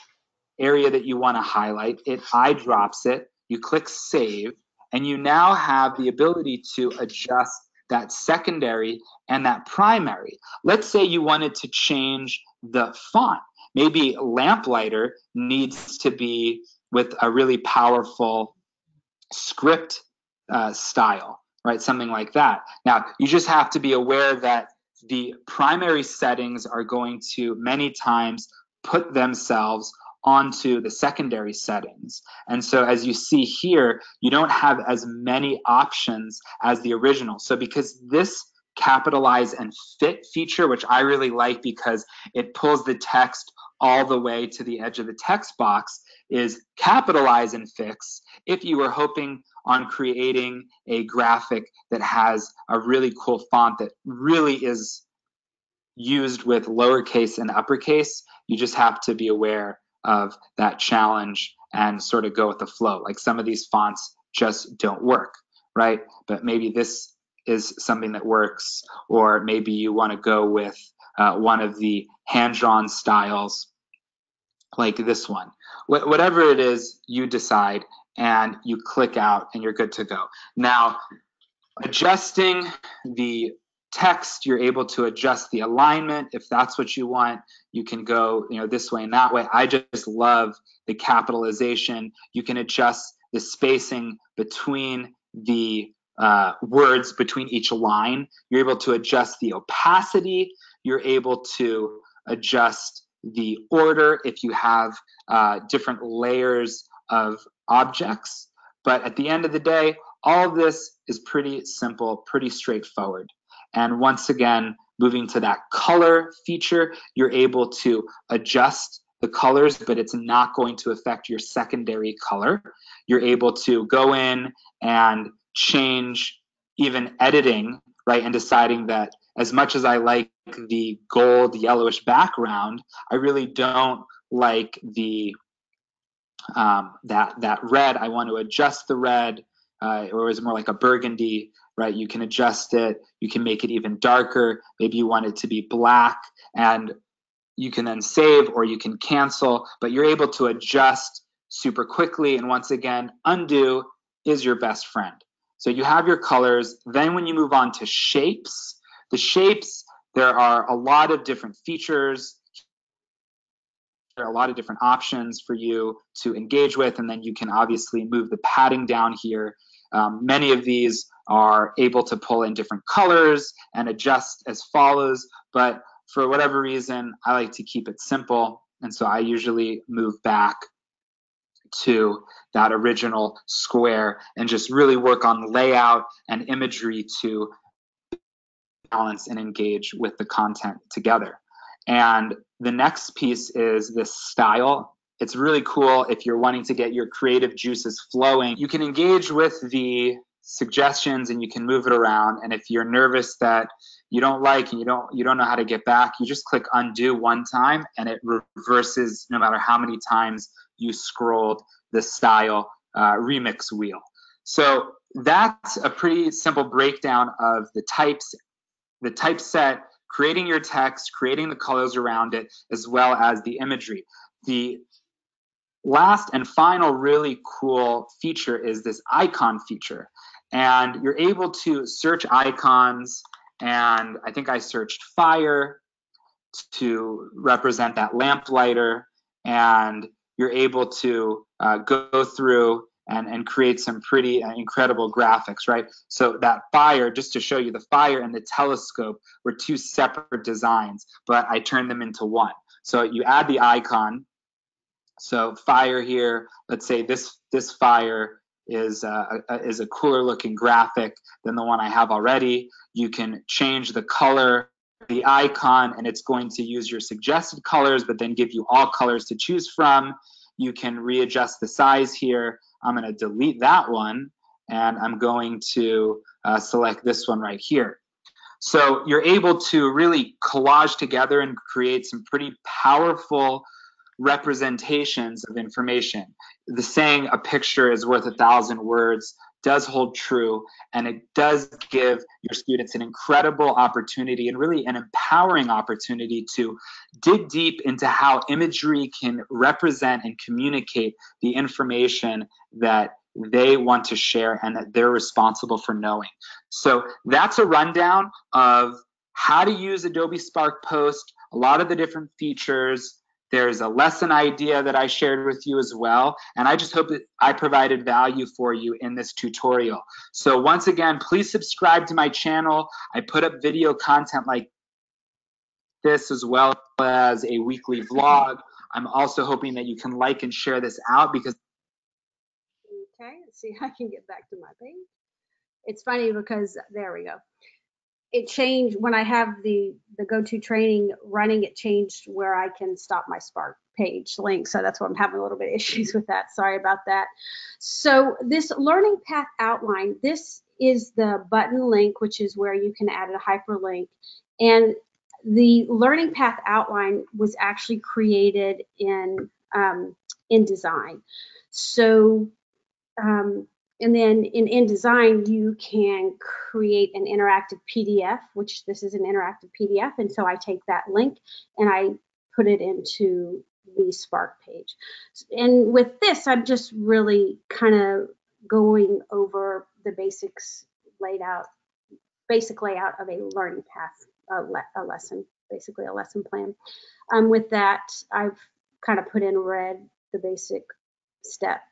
area that you want to highlight, it eyedrops it, you click save, and you now have the ability to adjust that secondary and that primary. Let's say you wanted to change the font. Maybe lamplighter needs to be with a really powerful script style, right? Something like that. Now, you just have to be aware that the primary settings are going to many times put themselves onto the secondary settings. And so as you see here, you don't have as many options as the original. So because this capitalize and fit feature, which I really like because it pulls the text all the way to the edge of the text box is capitalize and fix if you were hoping on creating a graphic that has a really cool font that really is used with lowercase and uppercase. You just have to be aware of that challenge and sort of go with the flow. Like some of these fonts just don't work, right? But maybe this is something that works, or maybe you want to go with one of the hand-drawn styles like this one. Whatever it is, you decide and you click out and you're good to go. Now, adjusting the text, you're able to adjust the alignment. If that's what you want, you can go, this way and that way. I just love the capitalization. You can adjust the spacing between the words between each line. You're able to adjust the opacity. You're able to adjust the order if you have different layers of objects. But at the end of the day, all of this is pretty simple, pretty straightforward. And once again, moving to that color feature, you're able to adjust the colors, but it's not going to affect your secondary color. You're able to go in and change even editing, right? And deciding that as much as I like the gold yellowish background, I really don't like the that red. I want to adjust the red, or is it more like a burgundy, right? You can adjust it. You can make it even darker. Maybe you want it to be black, and you can then save or you can cancel, but you're able to adjust super quickly. And once again, undo is your best friend. So you have your colors. Then when you move on to shapes, the shapes, there are a lot of different features. There are a lot of different options for you to engage with, and then you can obviously move the padding down here. Many of these are able to pull in different colors and adjust as follows, but for whatever reason, I like to keep it simple, and so I usually move back to that original square and just really work on layout and imagery to balance and engage with the content together. And the next piece is this style. It's really cool if you're wanting to get your creative juices flowing. You can engage with the suggestions and you can move it around. And if you're nervous that you don't like and you don't know how to get back, you just click undo one time and it reverses no matter how many times you scrolled the style remix wheel. So that's a pretty simple breakdown of the types, the typeset, creating your text, creating the colors around it, as well as the imagery. The last and final really cool feature is this icon feature. And you're able to search icons, and I think I searched fire to represent that lamplighter, and you're able to go through and create some pretty incredible graphics, right? So that fire, just to show you, the fire and the telescope were two separate designs, but I turned them into one. So you add the icon. So fire here, let's say this fire is a cooler looking graphic than the one I have already. You can change the color, the icon, and it's going to use your suggested colors, but then give you all colors to choose from. You can readjust the size here. I'm going to delete that one, and I'm going to select this one right here. So you're able to really collage together and create some pretty powerful representations of information. The saying, a picture is worth 1,000 words, does hold true, and it does give your students an incredible opportunity and really an empowering opportunity to dig deep into how imagery can represent and communicate the information that they want to share and that they're responsible for knowing. So that's a rundown of how to use Adobe Spark Post, a lot of the different features. There's a lesson idea that I shared with you as well, and I just hope that I provided value for you in this tutorial. So once again, please subscribe to my channel. I put up video content like this as well as a weekly vlog. I'm also hoping that you can like and share this out because... Okay, let's see if I can get back to my page. It's funny because, there we go. it changed when I have the go-to training running. It changed where I can stop my Spark page link. So that's why I'm having a little bit of issues with that. Sorry about that. So this learning path outline, this is the button link, which is where you can add a hyperlink. And the learning path outline was actually created in InDesign. So and then in InDesign, you can create an interactive PDF, which this is an interactive PDF. And so I take that link and I put it into the Spark page. And with this, I'm just really kind of going over the basic layout of a learning path, a lesson, basically a lesson plan. With that, I've kind of put in red the basic step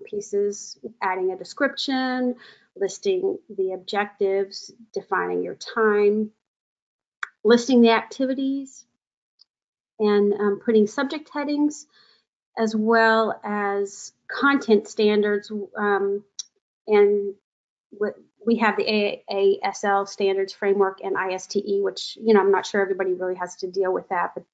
pieces, adding a description, listing the objectives, defining your time, listing the activities, and putting subject headings, as well as content standards. And we have the AASL standards framework and ISTE, which, I'm not sure everybody really has to deal with that, but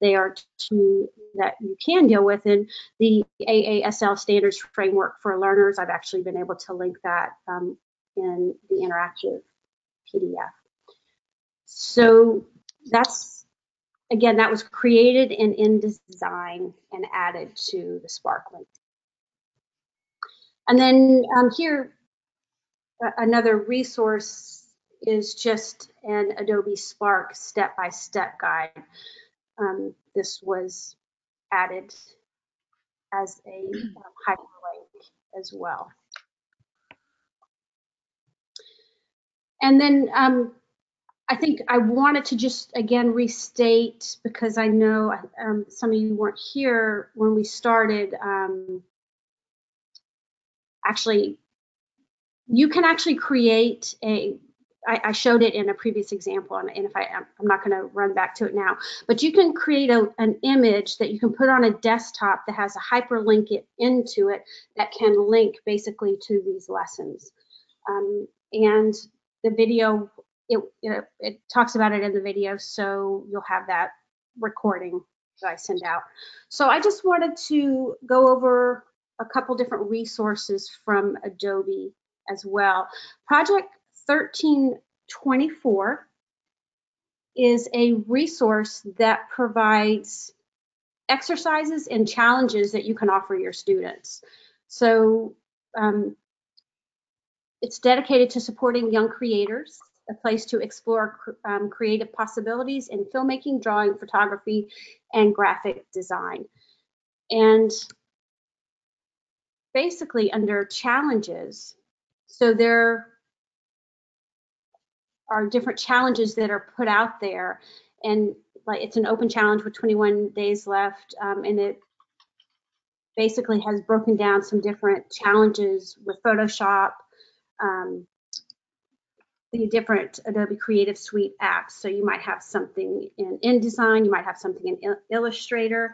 they are two that you can deal with. And the AASL standards framework for learners, I've actually been able to link that in the interactive PDF. So that's, again, that was created in InDesign and added to the Spark link. And then here, another resource is just an Adobe Spark step-by-step guide. This was added as a hyperlink as well. And then I think I wanted to just again restate, because I know some of you weren't here when we started. Actually, you can actually create I showed it in a previous example, and if I'm not going to run back to it now, but you can create an image that you can put on a desktop that has a hyperlink into it that can link basically to these lessons. And the video, it talks about it in the video, so you'll have that recording that I send out. So I just wanted to go over a couple different resources from Adobe as well. Project 1324 is a resource that provides exercises and challenges that you can offer your students. So it's dedicated to supporting young creators, a place to explore creative possibilities in filmmaking, drawing, photography, and graphic design. And basically under challenges, so there are different challenges that are put out there, and like it's an open challenge with 21 days left, and it basically has broken down some different challenges with Photoshop, the different Adobe Creative Suite apps. So you might have something in InDesign, you might have something in Illustrator,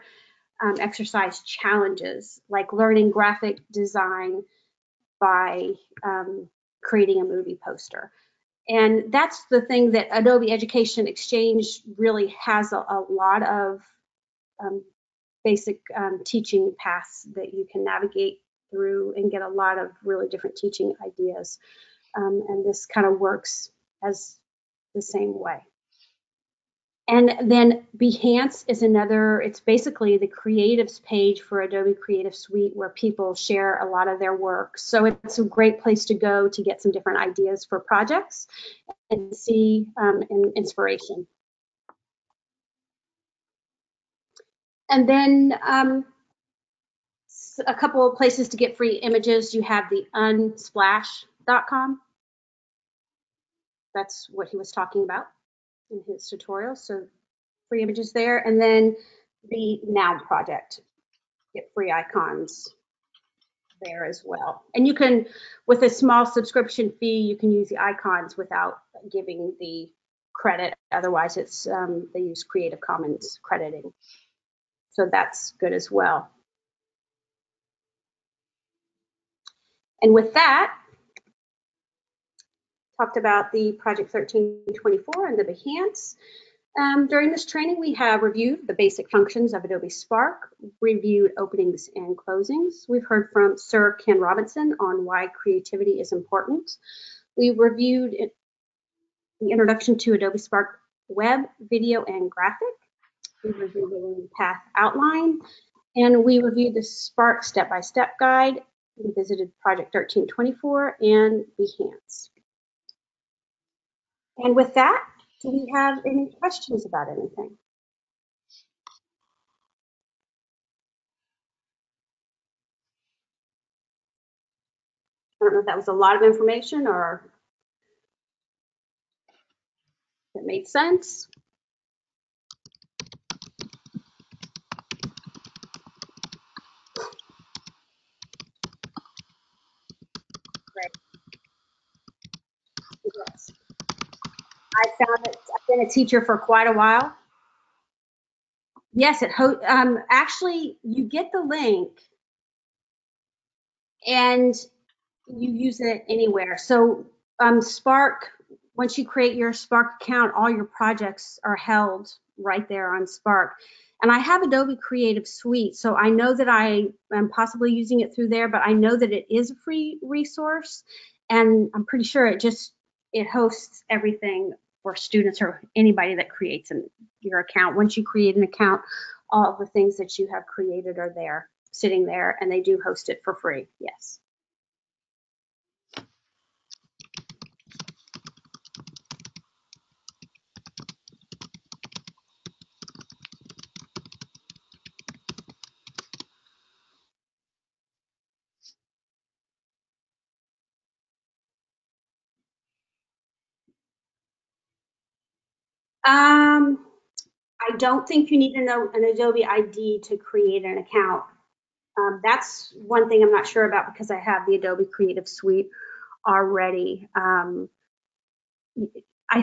exercise challenges like learning graphic design by creating a movie poster. And that's the thing that Adobe Education Exchange really has a lot of basic teaching paths that you can navigate through and get a lot of really different teaching ideas. And this kind of works as the same way. And then Behance is another, it's basically the creatives page for Adobe Creative Suite where people share a lot of their work. So it's a great place to go to get some different ideas for projects and see inspiration. And then a couple of places to get free images. You have the unsplash.com. That's what he was talking about in his tutorial. So free images there. And then the Now project, get free icons there as well. And you can, with a small subscription fee, you can use the icons without giving the credit. Otherwise, it's they use Creative Commons crediting. So that's good as well. And with that, talked about the Project 1324 and the Behance. During this training, we have reviewed the basic functions of Adobe Spark, reviewed openings and closings. We've heard from Sir Ken Robinson on why creativity is important. We reviewed the introduction to Adobe Spark web, video, and graphic. We reviewed the learning path outline, and we reviewed the Spark step-by-step guide. We visited Project 1324 and Behance. And with that, do we have any questions about anything? I don't know if that was a lot of information or if it made sense. Great. Yes. I found that I've been a teacher for quite a while. Yes, actually, you get the link and you use it anywhere. So Spark, once you create your Spark account, all your projects are held right there on Spark. And I have Adobe Creative Suite, so I know that I am possibly using it through there, but I know that it is a free resource, and I'm pretty sure it hosts everything for students or anybody that creates your account. Once you create an account, all the things that you have created are there, sitting there, and they do host it for free, yes. I don't think you need to know an Adobe ID to create an account. That's one thing I'm not sure about because I have the Adobe Creative Suite already. I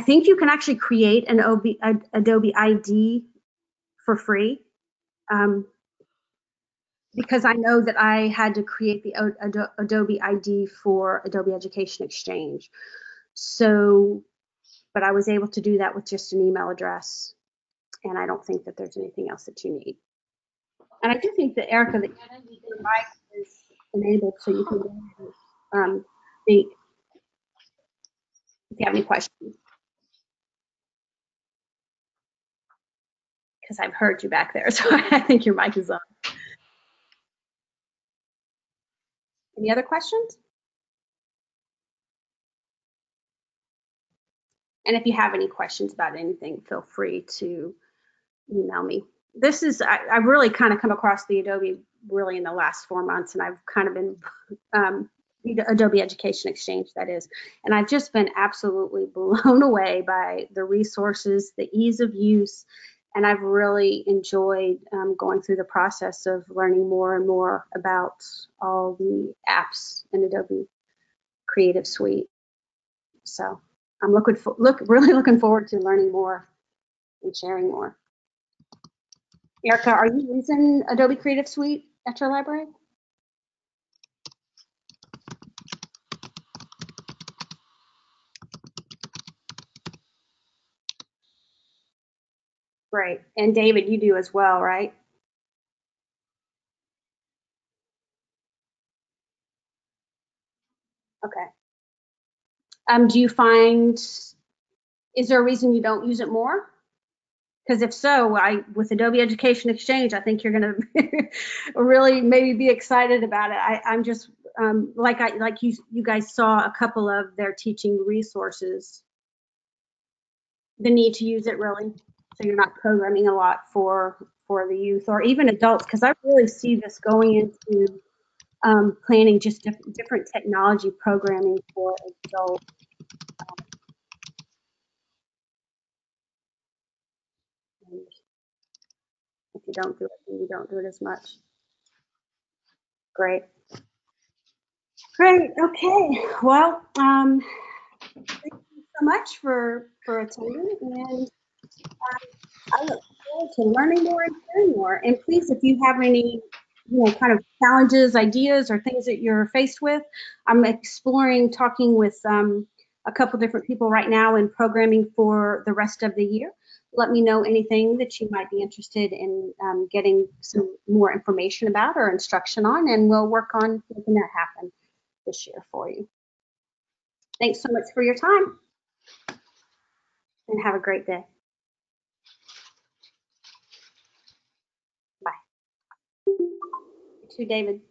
think you can actually create an Adobe ID for free because I know that I had to create the Adobe ID for Adobe Education Exchange. So, but I was able to do that with just an email address. And I don't think that there's anything else that you need. And I do think that, Erica, that your mic is enabled so you can go ahead and speak if you have any questions. Because I've heard you back there, so I think your mic is on. Any other questions? And if you have any questions about anything, feel free to email me. This is, I've really kind of come across the Adobe really in the last 4 months, and I've kind of been, Adobe Education Exchange, that is, and I've just been absolutely blown away by the resources, the ease of use, and I've really enjoyed going through the process of learning more and more about all the apps in Adobe Creative Suite. So I'm really looking forward to learning more and sharing more. Erica, are you using Adobe Creative Suite at your library? Great. And David, you do as well, right? Okay. Do you find, is there a reason you don't use it more? Because if so, with Adobe Education Exchange, I think you're going to really maybe be excited about it. I'm just like you guys saw a couple of their teaching resources. The need to use it really, so you're not programming a lot for the youth or even adults. Because I really see this going into planning just different technology programming for adults. If you don't do it, then you don't do it as much. Great. Great. Okay. Well, thank you so much for attending, and I look forward to learning more and hearing more. And please, if you have any, kind of challenges, ideas, or things that you're faced with, I'm exploring talking with a couple different people right now in programming for the rest of the year. Let me know anything that you might be interested in getting some more information about or instruction on, and we'll work on making that happen this year for you. Thanks so much for your time, and have a great day. Bye. You too, David.